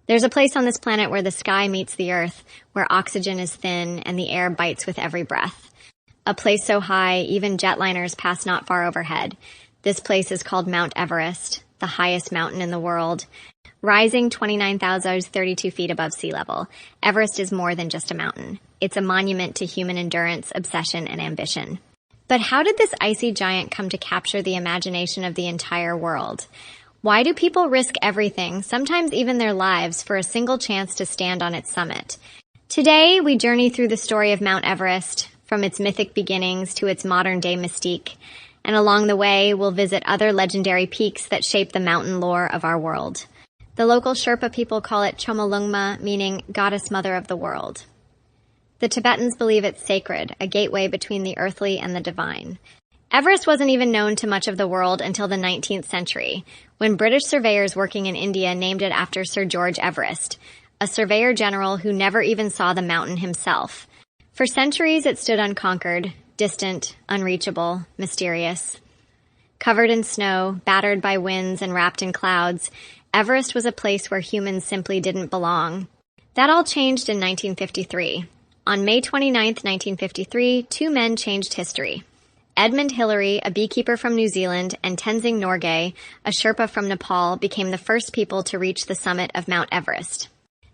There's a place on this planet where the sky meets the earth, where oxygen is thin and the air bites with every breath. A place so high, even jetliners pass not far overhead. This place is called Mount Everest, the highest mountain in the world. Rising 29,032 feet above sea level, Everest is more than just a mountain. It's a monument to human endurance, obsession, and ambition. But how did this icy giant come to capture the imagination of the entire world? Why do people risk everything, sometimes even their lives, for a single chance to stand on its summit? Today, we journey through the story of Mount Everest, from its mythic beginnings to its modern-day mystique. And along the way, we'll visit other legendary peaks that shape the mountain lore of our world. The local Sherpa people call it Chomolungma, meaning goddess mother of the world. The Tibetans believe it's sacred, a gateway between the earthly and the divine. Everest wasn't even known to much of the world until the 19th century, when British surveyors working in India named it after Sir George Everest, a surveyor general who never even saw the mountain himself. For centuries, it stood unconquered, distant, unreachable, mysterious. Covered in snow, battered by winds, and wrapped in clouds, Everest was a place where humans simply didn't belong. That all changed in 1953. On May 29, 1953, two men changed history. Edmund Hillary, a beekeeper from New Zealand, and Tenzing Norgay, a Sherpa from Nepal, became the first people to reach the summit of Mount Everest.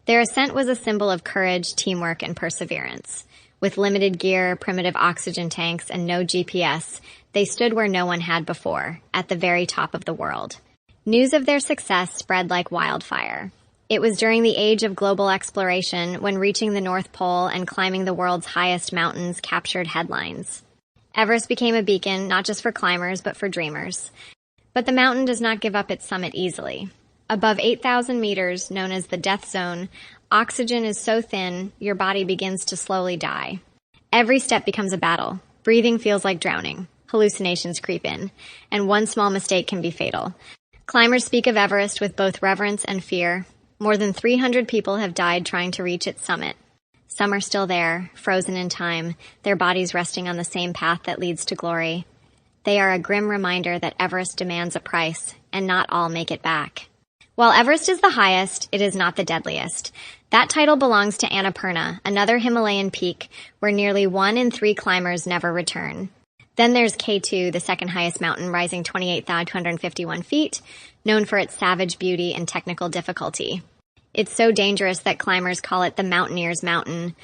Their ascent was a symbol of courage, teamwork, and perseverance. With limited gear, primitive oxygen tanks, and no GPS, they stood where no one had before, at the very top of the world. News of their success spread like wildfire. It was during the age of global exploration when reaching the North Pole and climbing the world's highest mountains captured headlines. Everest became a beacon not just for climbers but for dreamers. But the mountain does not give up its summit easily. Above 8,000 meters, known as the death zone, oxygen is so thin, your body begins to slowly die. Every step becomes a battle. Breathing feels like drowning. Hallucinations creep in. And one small mistake can be fatal. Climbers speak of Everest with both reverence and fear. More than 300 people have died trying to reach its summit. Some are still there, frozen in time, their bodies resting on the same path that leads to glory. They are a grim reminder that Everest demands a price, and not all make it back. While Everest is the highest, it is not the deadliest. That title belongs to Annapurna, another Himalayan peak, where nearly 1 in 3 climbers never return. Then there's K2, the second highest mountain, rising 28,251 feet, known for its savage beauty and technical difficulty. It's so dangerous that climbers call it the Mountaineer's Mountain.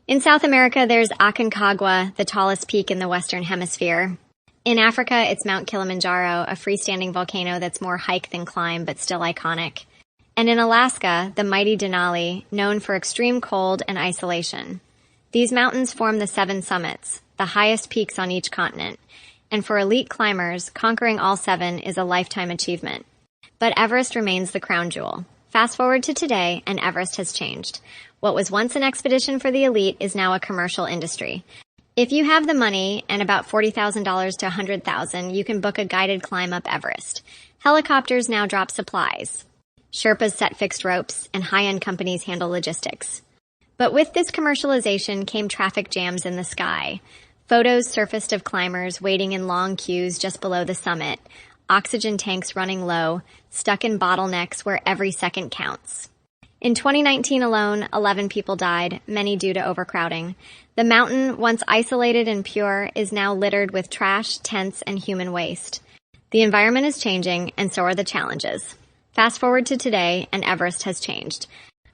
In South America, there's Aconcagua, the tallest peak in the Western Hemisphere. In Africa, it's Mount Kilimanjaro, a freestanding volcano that's more hike than climb, but still iconic. And in Alaska, the mighty Denali, known for extreme cold and isolation. These mountains form the 7 summits, the highest peaks on each continent. And for elite climbers, conquering all 7 is a lifetime achievement. But Everest remains the crown jewel. Fast forward to today, and Everest has changed. What was once an expedition for the elite is now a commercial industry. If you have the money and about $40,000 to $100,000, you can book a guided climb up Everest. Helicopters now drop supplies. Sherpas set fixed ropes, and high-end companies handle logistics. But with this commercialization came traffic jams in the sky. Photos surfaced of climbers waiting in long queues just below the summit, oxygen tanks running low, stuck in bottlenecks where every second counts. In 2019 alone, 11 people died, many due to overcrowding. The mountain, once isolated and pure, is now littered with trash, tents, and human waste. The environment is changing, and so are the challenges. Fast forward to today, and Everest has changed.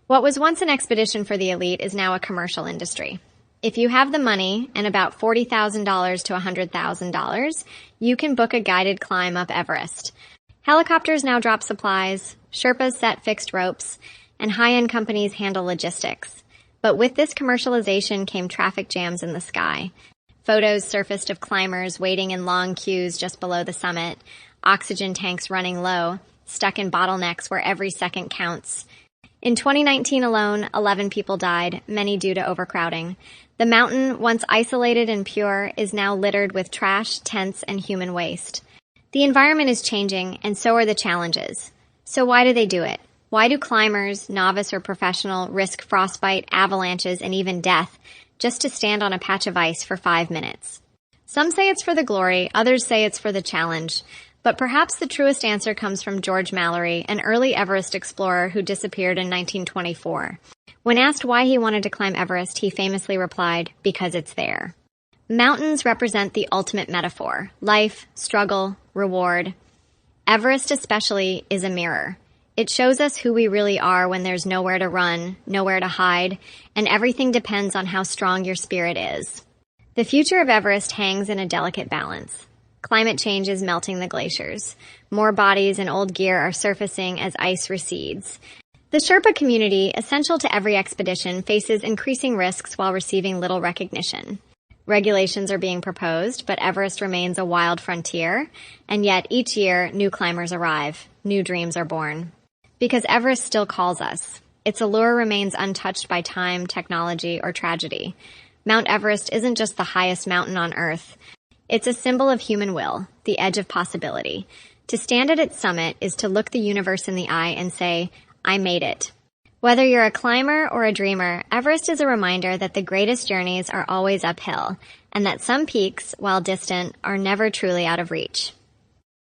What was once an expedition for the elite is now a commercial industry. If you have the money and about $40,000 to $100,000, you can book a guided climb up Everest. Helicopters now drop supplies, Sherpas set fixed ropes, and high-end companies handle logistics. But with this commercialization came traffic jams in the sky. Photos surfaced of climbers waiting in long queues just below the summit, oxygen tanks running low, stuck in bottlenecks where every second counts. In 2019 alone, 11 people died, many due to overcrowding. The mountain, once isolated and pure, is now littered with trash, tents, and human waste. The environment is changing, and so are the challenges. So why do they do it? Why do climbers, novice or professional, risk frostbite, avalanches, and even death just to stand on a patch of ice for 5 minutes? Some say it's for the glory, others say it's for the challenge. But perhaps the truest answer comes from George Mallory, an early Everest explorer who disappeared in 1924. When asked why he wanted to climb Everest, he famously replied, "Because it's there." Mountains represent the ultimate metaphor: life, struggle, reward. Everest especially is a mirror. It shows us who we really are when there's nowhere to run, nowhere to hide, and everything depends on how strong your spirit is. The future of Everest hangs in a delicate balance. Climate change is melting the glaciers. More bodies and old gear are surfacing as ice recedes. The Sherpa community, essential to every expedition, faces increasing risks while receiving little recognition. Regulations are being proposed, but Everest remains a wild frontier, and yet each year new climbers arrive, new dreams are born. Because Everest still calls us. Its allure remains untouched by time, technology, or tragedy. Mount Everest isn't just the highest mountain on Earth. It's a symbol of human will, the edge of possibility. To stand at its summit is to look the universe in the eye and say, "I made it." Whether you're a climber or a dreamer, Everest is a reminder that the greatest journeys are always uphill, and that some peaks, while distant, are never truly out of reach.